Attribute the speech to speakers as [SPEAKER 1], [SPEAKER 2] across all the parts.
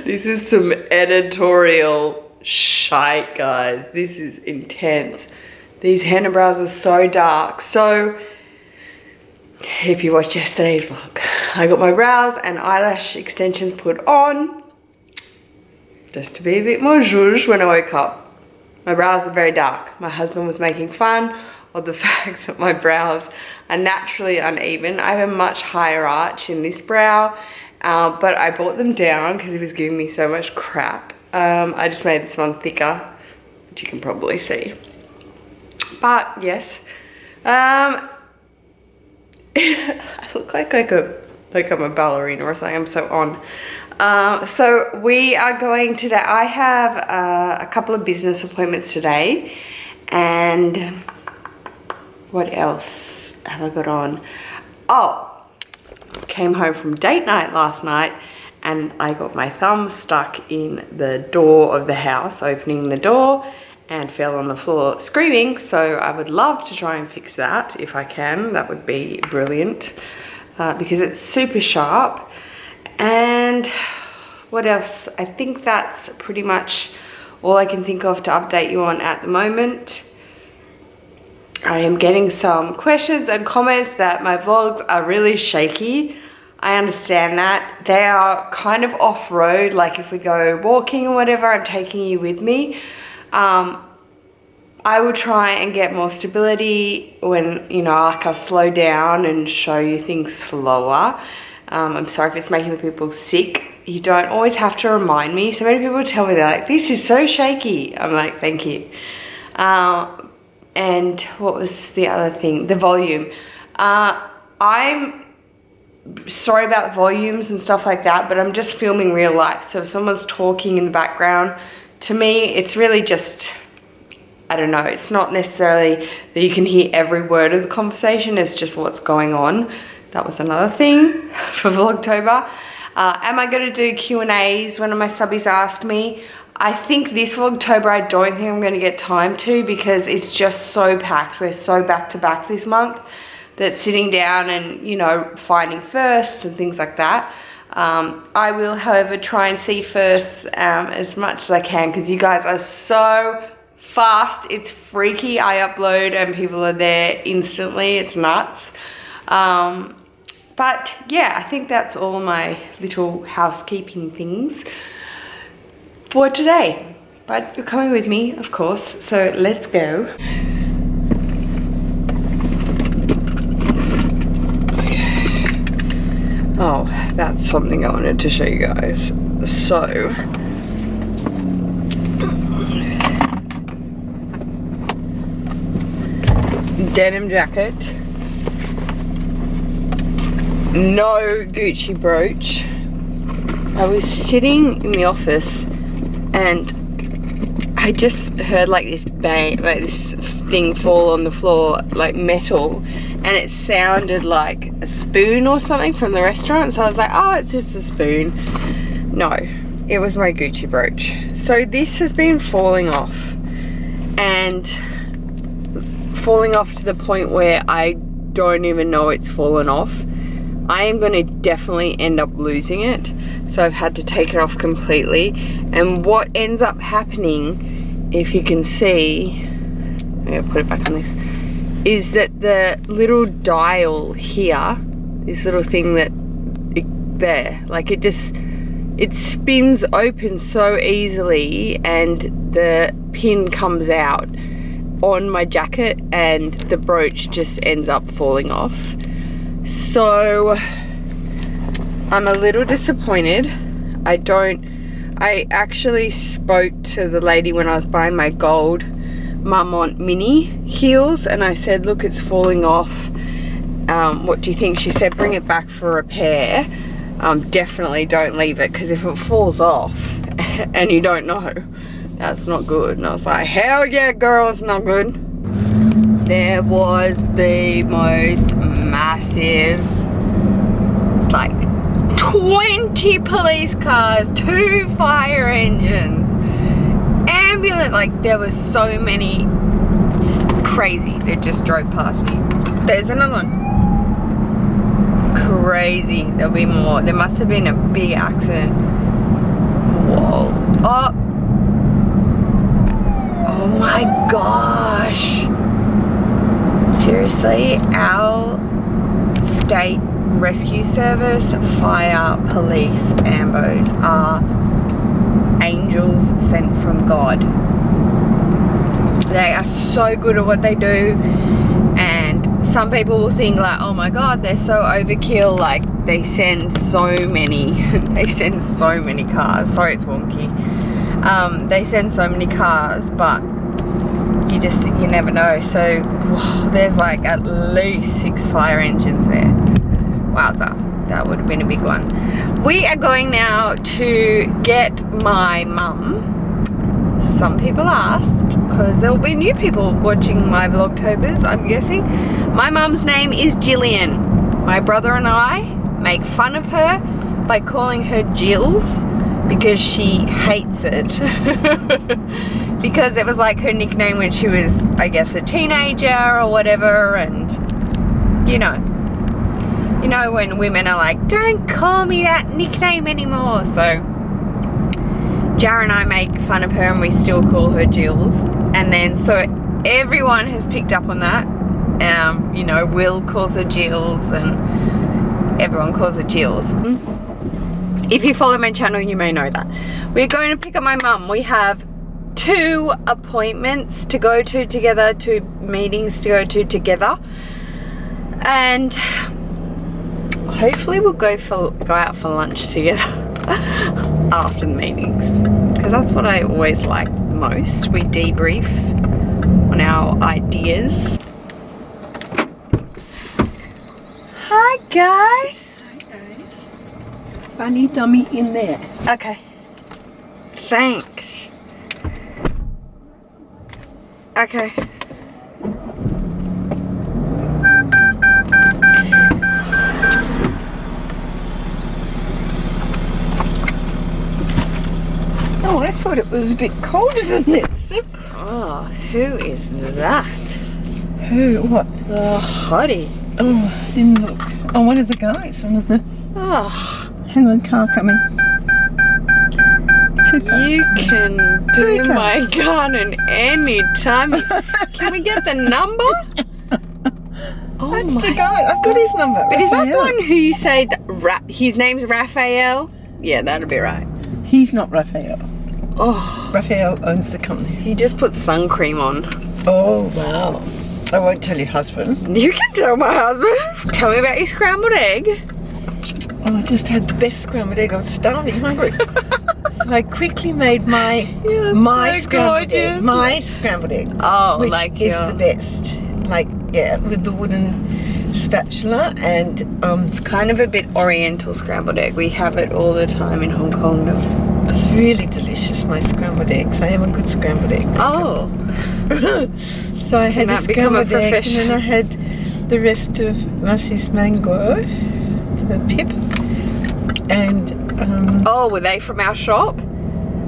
[SPEAKER 1] This is some editorial shite, guys. This is intense. These henna brows are so dark. So, if you watched yesterday's vlog, I got my brows and eyelash extensions put on just to be a bit more zhuzh when I woke up. My brows are very dark. My husband was making fun of the fact that my brows are naturally uneven. I have a much higher arch in this brow, but I brought them down because he was giving me so much crap. I just made this one thicker, which you can probably see. But yes, I look like I'm a ballerina or something. I'm so on. So we are going today. I have a couple of business appointments today, and what else have I got on? Oh, came home from date night last night and I got my thumb stuck in the door of the house, opening the door, and fell on the floor screaming. So I would love to try and fix that if I can. That would be brilliant because it's super sharp. And what else? I think that's pretty much all I can think of to update you on at the moment. I am getting some questions and comments that my vlogs are really shaky. I understand that. They are kind of off-road, like if we go walking or whatever, I'm taking you with me. I will try and get more stability when, you know, like I'll slow down and show you things slower. I'm sorry if it's making people sick. You don't always have to remind me. So many people tell me, they're like, this is so shaky. I'm like, thank you. And what was the other thing? The volume. I'm sorry about volumes and stuff like that, but I'm just filming real life. So if someone's talking in the background, to me, it's really just, I don't know, it's not necessarily that you can hear every word of the conversation, it's just what's going on. That was another thing for Vlogtober. Am I going to do Q&As? One of my subbies asked me. I think this Vlogtober, I don't think I'm going to get time to, because it's just so packed. We're so back to back this month that sitting down and, you know, finding firsts and things like that. I will, however, try and see firsts as much as I can, because you guys are so fast. It's freaky. I upload and people are there instantly. It's nuts. But yeah, I think that's all my little housekeeping things for today. But you're coming with me, of course, so let's go. Okay. Oh, that's something I wanted to show you guys. So, denim jacket, no Gucci brooch. I was sitting in the office and I just heard like this bang, like this thing fall on the floor, like metal, and it sounded like a spoon or something from the restaurant. So I was like, oh, it's just a spoon. No, it was my Gucci brooch. So this has been falling off, and falling off to the point where I don't even know it's fallen off. I am going to definitely end up losing it, so I've had to take it off completely. And what ends up happening, if you can see, I'm going to put it back on this, is that the little dial here, this little thing that there, like it spins open so easily, and the pin comes out on my jacket and the brooch just ends up falling off. So I'm a little disappointed. I actually spoke to the lady when I was buying my gold Marmont mini heels, and I said, look, it's falling off. What do you think? She said, bring it back for repair. Definitely don't leave it, because if it falls off and you don't know, that's not good. And I was like, hell yeah, girl, it's not good. There was the most massive, like 20 police cars, 2 fire engines, ambulance, like there was so many, crazy, that just drove past me. There's another one. Crazy. There'll be more. There must have been a big accident wall. Oh. Oh my gosh. Seriously, our state rescue service, fire, police, ambos are angels sent from God. They are so good at what they do, and some people will think like, oh my god, they're so overkill, like they send so many they send so many cars. Sorry, it's wonky. They send so many cars, but you never know. So whoa, there's like at least 6 fire engines there. Wowza, that would have been a big one. We are going now to get my mum. Some people asked, because there will be new people watching my Vlogtobers, I'm guessing. My mum's name is Jillian. My brother and I make fun of her by calling her Jills because she hates it. Because it was like her nickname when she was, I guess, a teenager or whatever, and you know when women are like, don't call me that nickname anymore. So Jara and I make fun of her and we still call her Jules. And then so everyone has picked up on that. You know, Will calls her Jules and everyone calls her Jules. If you follow my channel, you may know that. We're going to pick up my mum. We have 2 appointments to go to together, 2 meetings to go to together. And hopefully we'll go out for lunch together after the meetings, because that's what I always like most. We debrief on our ideas. Hi guys.
[SPEAKER 2] Hi guys. Bunny dummy in there.
[SPEAKER 1] Okay. Thanks. Okay.
[SPEAKER 2] Oh, I thought it was a bit colder than this.
[SPEAKER 1] Oh, who is that?
[SPEAKER 2] Who? What?
[SPEAKER 1] The hottie.
[SPEAKER 2] Oh, I didn't look. Oh, one of the guys. One of the...
[SPEAKER 1] Oh.
[SPEAKER 2] Hang on, car coming. 2 cars.
[SPEAKER 1] You can do
[SPEAKER 2] 3 cars.
[SPEAKER 1] my garden anytime. Can we get the number? Oh,
[SPEAKER 2] That's
[SPEAKER 1] my
[SPEAKER 2] the guy. I've got his number.
[SPEAKER 1] But is that the
[SPEAKER 2] Rafael.
[SPEAKER 1] one who you say that his name's Rafael? Yeah, that'll be right.
[SPEAKER 2] He's not Rafael.
[SPEAKER 1] Oh,
[SPEAKER 2] Rafael owns the company.
[SPEAKER 1] he just put sun cream on.
[SPEAKER 2] Oh, wow. I won't tell your husband.
[SPEAKER 1] You can tell my husband. Tell me about your scrambled egg.
[SPEAKER 2] Oh, I just had the best scrambled egg. I was starving hungry. So I quickly made my
[SPEAKER 1] You're so
[SPEAKER 2] scrambled egg.
[SPEAKER 1] gorgeous.
[SPEAKER 2] My scrambled egg.
[SPEAKER 1] Oh,
[SPEAKER 2] which
[SPEAKER 1] like
[SPEAKER 2] is
[SPEAKER 1] your...
[SPEAKER 2] the best. Like, yeah, with the wooden spatula, and
[SPEAKER 1] It's kind of a bit oriental scrambled egg. We have it all the time in Hong Kong though.
[SPEAKER 2] it's really delicious, my scrambled eggs. I am a good scrambled egg.
[SPEAKER 1] Oh.
[SPEAKER 2] So I had
[SPEAKER 1] Can
[SPEAKER 2] the
[SPEAKER 1] that become a
[SPEAKER 2] scrambled egg, and
[SPEAKER 1] profession?
[SPEAKER 2] then I had the rest of Massey's mango, the pip, and
[SPEAKER 1] Oh, were they from our shop?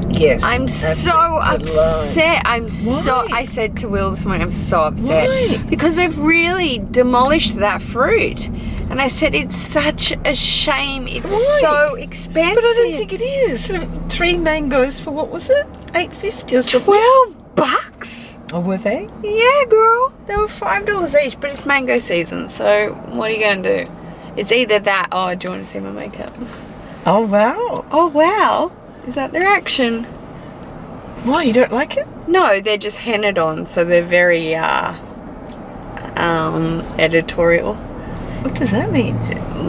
[SPEAKER 2] yes.
[SPEAKER 1] I'm
[SPEAKER 2] that's
[SPEAKER 1] so
[SPEAKER 2] it, it's a line.
[SPEAKER 1] upset.
[SPEAKER 2] Why?
[SPEAKER 1] I said to Will this morning, I'm so upset.
[SPEAKER 2] Why?
[SPEAKER 1] Because we've really demolished that fruit. And I said, it's such a shame. It's
[SPEAKER 2] Why?
[SPEAKER 1] so expensive.
[SPEAKER 2] But I don't think it is. 3 mangoes for, what was it? $8.50 or something.
[SPEAKER 1] $12.
[SPEAKER 2] Oh, were they?
[SPEAKER 1] Yeah, girl. They were $5 each, but it's mango season. So what are you going to do? It's either that. Oh, do you want to see my makeup?
[SPEAKER 2] Oh, wow.
[SPEAKER 1] Oh, wow. Is that the reaction?
[SPEAKER 2] Why, you don't like it?
[SPEAKER 1] No, they're just hennaed on, so they're very editorial.
[SPEAKER 2] What does that mean?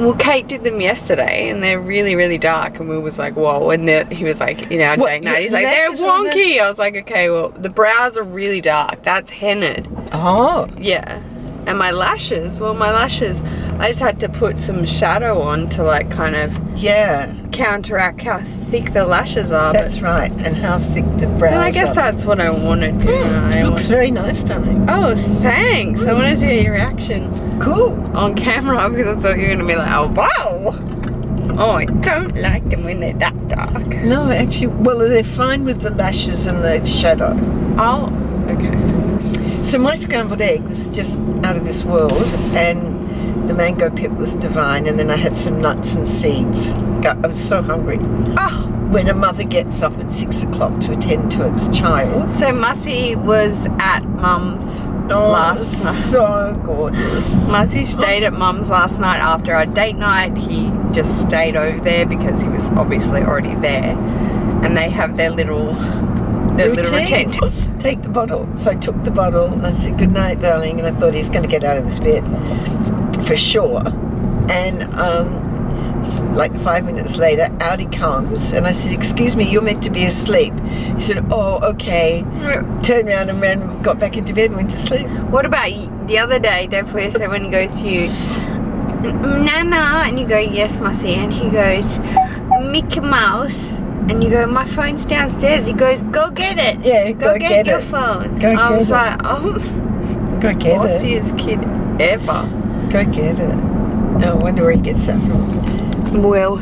[SPEAKER 1] Well, Kate did them yesterday, and they're really, really dark. And Will was like, "Whoa!" And he was like, in our
[SPEAKER 2] What,
[SPEAKER 1] date night, he's
[SPEAKER 2] the
[SPEAKER 1] like, "They're
[SPEAKER 2] lashes on
[SPEAKER 1] wonky." I was like, "Okay, well, the brows are really dark. That's hennaed."
[SPEAKER 2] Oh.
[SPEAKER 1] Yeah. And my lashes, I just had to put some shadow on to like kind of
[SPEAKER 2] Yeah,
[SPEAKER 1] counteract how thick the lashes are.
[SPEAKER 2] that's right. And how thick the brows
[SPEAKER 1] But I guess
[SPEAKER 2] are.
[SPEAKER 1] that's what I wanted.
[SPEAKER 2] Looks very nice, darling.
[SPEAKER 1] Oh, thanks. I want to see your reaction
[SPEAKER 2] Cool.
[SPEAKER 1] on camera because I thought you were going to be like, oh, wow. Oh, I don't like them when they're that dark.
[SPEAKER 2] No, actually, well, they're fine with the lashes and the shadow.
[SPEAKER 1] Oh, okay.
[SPEAKER 2] So my scrambled egg was just out of this world, and The mango pip was divine, and then I had some nuts and seeds. I was so hungry.
[SPEAKER 1] Oh,
[SPEAKER 2] When a mother gets up at 6 o'clock to attend to its child.
[SPEAKER 1] so Massey was at Mum's last night.
[SPEAKER 2] So gorgeous.
[SPEAKER 1] Massey stayed at Mum's last night after our date night. He just stayed over there because he was obviously already there, and they have their little routine.
[SPEAKER 2] Take the bottle. So I took the bottle and I said, good night, darling, and I thought he's going to get out of this bed for sure. And like 5 minutes later, out he comes, and I said, excuse me, you're meant to be asleep. He said, oh, okay. Turned around and got back into bed and went to sleep.
[SPEAKER 1] What about the other day, Dad said when he goes to you, Nana, and you go, yes, Massey, and he goes, Mickey Mouse, and you go, my phone's downstairs. He goes, go get it.
[SPEAKER 2] Yeah,
[SPEAKER 1] go get your
[SPEAKER 2] it.
[SPEAKER 1] phone.
[SPEAKER 2] Go
[SPEAKER 1] I
[SPEAKER 2] get
[SPEAKER 1] was
[SPEAKER 2] it.
[SPEAKER 1] like, oh,
[SPEAKER 2] Go get it.
[SPEAKER 1] bossiest kid ever.
[SPEAKER 2] Go get it. Oh, I wonder where he gets that from.
[SPEAKER 1] Well,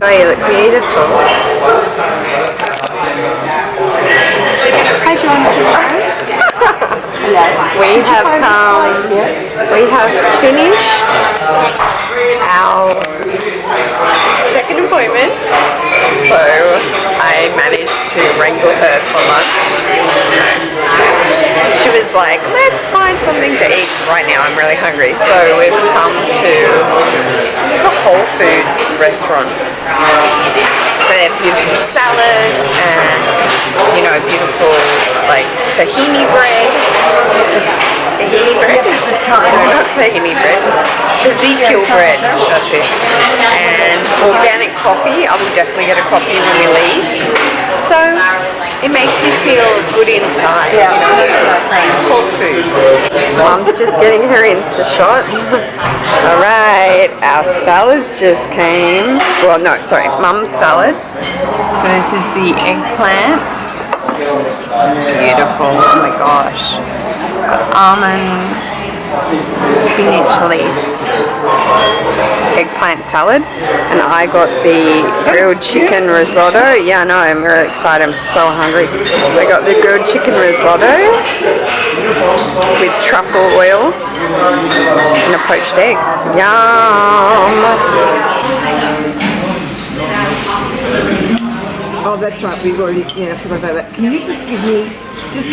[SPEAKER 1] oh, you look beautiful. Hi, John. We have finished our second appointment, so I managed to wrangle her for lunch. She was like, let's find something to eat right now, I'm really hungry. So we've come to, this is a Whole Foods restaurant. So they have beautiful salads and, you know, beautiful like tahini bread. Tahini bread? No, not tahini bread. Tzatziki bread, that's it. And organic coffee. I will definitely get a coffee when we leave. So it makes you feel good inside, you know, Whole Foods. Mum's just getting her Insta shot. Alright, our salads just came. Well, no, sorry, Mum's salad. So this is the eggplant. It's beautiful, oh my gosh. Got almond, spinach leaf, eggplant salad, and I got the grilled chicken risotto. Yeah, I know, I'm really excited, I'm so hungry. I got the grilled chicken risotto with truffle oil and a poached egg. Yum!
[SPEAKER 2] Oh, that's right, we've already, yeah, I forgot about that. Can you just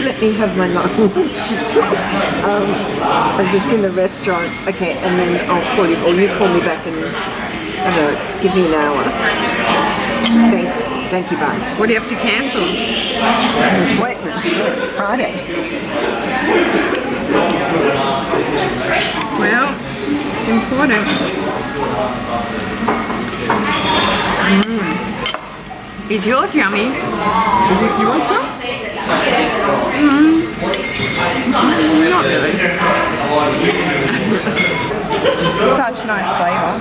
[SPEAKER 2] let me have my lunch? I'm just in the restaurant. Okay, and then I'll call you, or you call me back and, I don't know, give me an hour. Thanks. Thank you, bye.
[SPEAKER 1] What do you have to cancel?
[SPEAKER 2] An appointment. Friday.
[SPEAKER 1] Well, it's important. Is yours yummy?
[SPEAKER 2] You want some?
[SPEAKER 1] Not really. Such nice flavour.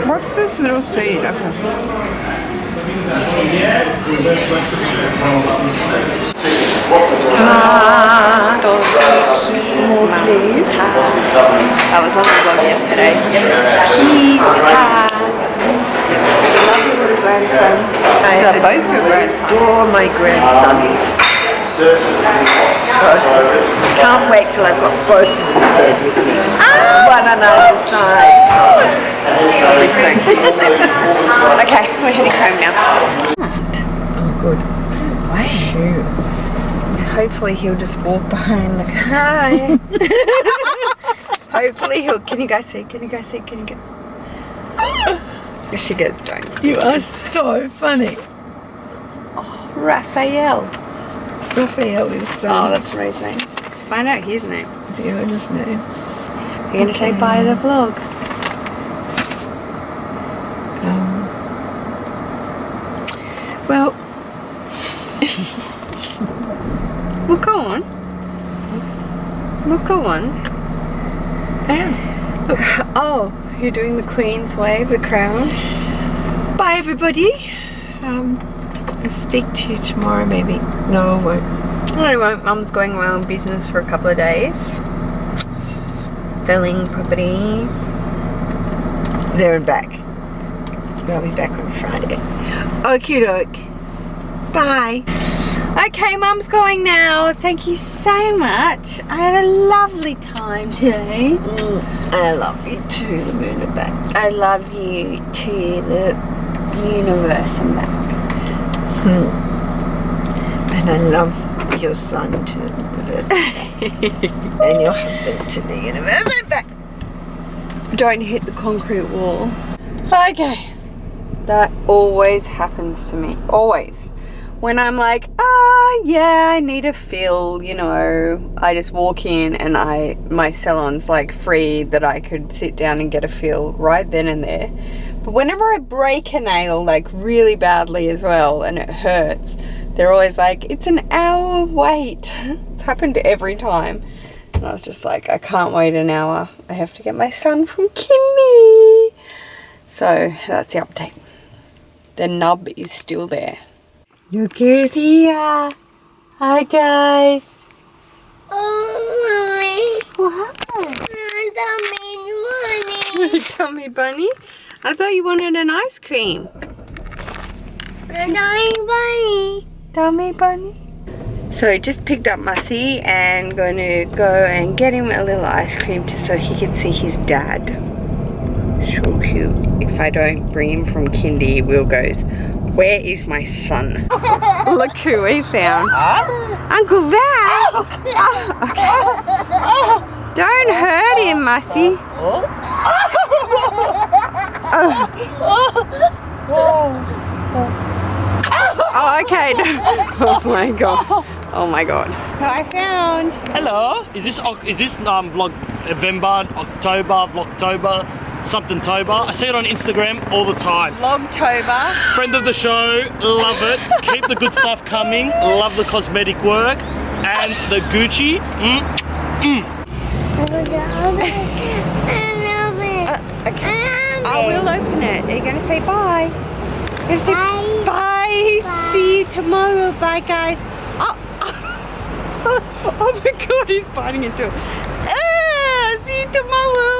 [SPEAKER 1] What's this little seed? That was on the vlog yesterday. Grandson. I love both your grandsons.
[SPEAKER 2] Adore my grandsons. Can't wait till I've got both of them in bed with me. One on either side.
[SPEAKER 1] Okay, we're heading home now.
[SPEAKER 2] Oh, good. Wow.
[SPEAKER 1] Hopefully he'll just walk behind the car. Hopefully he'll. Can you guys see? Can you guys see? Can you get? She goes, don't.
[SPEAKER 2] You are so funny.
[SPEAKER 1] Oh, Rafael.
[SPEAKER 2] Rafael is
[SPEAKER 1] Oh, that's amazing. Find out his name.
[SPEAKER 2] the owner's name.
[SPEAKER 1] We're going to say bye to the vlog.
[SPEAKER 2] Well,
[SPEAKER 1] Well, go on. Well, go on. Oh, you're doing the Queen's wave, the crown.
[SPEAKER 2] bye everybody. I'll speak to you tomorrow maybe. No, I won't.
[SPEAKER 1] No, I won't. Mum's going away on business for a couple of days. Selling property.
[SPEAKER 2] There and back. I'll be back on Friday. Okie doke. Bye.
[SPEAKER 1] Okay, Mum's going now. Thank you so much. I had a lovely time today.
[SPEAKER 2] I love you too, the moon and back.
[SPEAKER 1] I love you to the universe and back.
[SPEAKER 2] And I love your son to the universe and your husband to the universe and back.
[SPEAKER 1] Don't hit the concrete wall. Okay. That always happens to me. Always. When I'm like, yeah, I need a fill, you know, I just walk in and my salon's like free that I could sit down and get a fill right then and there. But whenever I break a nail like really badly as well and it hurts, they're always like, it's an hour wait. It's happened every time. And I was just like, I can't wait an hour. I have to get my son from kindy. So that's the update. The nub is still there. Look who's here. Hi guys.
[SPEAKER 3] Oh,
[SPEAKER 1] What happened? Tummy bunny? I thought you wanted an ice cream. Tummy bunny. So just picked up Massey and going to go and get him a little ice cream just so he can see his dad. So cute. If I don't bring him from kindy, Will goes, where is my son? Look who we found. Uncle Val! Oh, okay. Don't hurt him, Massey. Oh, okay. Oh my god. Oh my god. I found.
[SPEAKER 4] Hello. Is this vlog November, October, Vlogtober, something Tober? I see it on Instagram all the time.
[SPEAKER 1] Vlogtober.
[SPEAKER 4] Friend of the show, love it. Keep the good stuff coming. Love the cosmetic work and the Gucci.
[SPEAKER 3] I love it.
[SPEAKER 1] Okay. I will open it. Are you going to say bye? You're going to say bye.
[SPEAKER 3] Bye.
[SPEAKER 1] See you tomorrow. Bye, guys. Oh, oh my god, he's biting into it. See you tomorrow.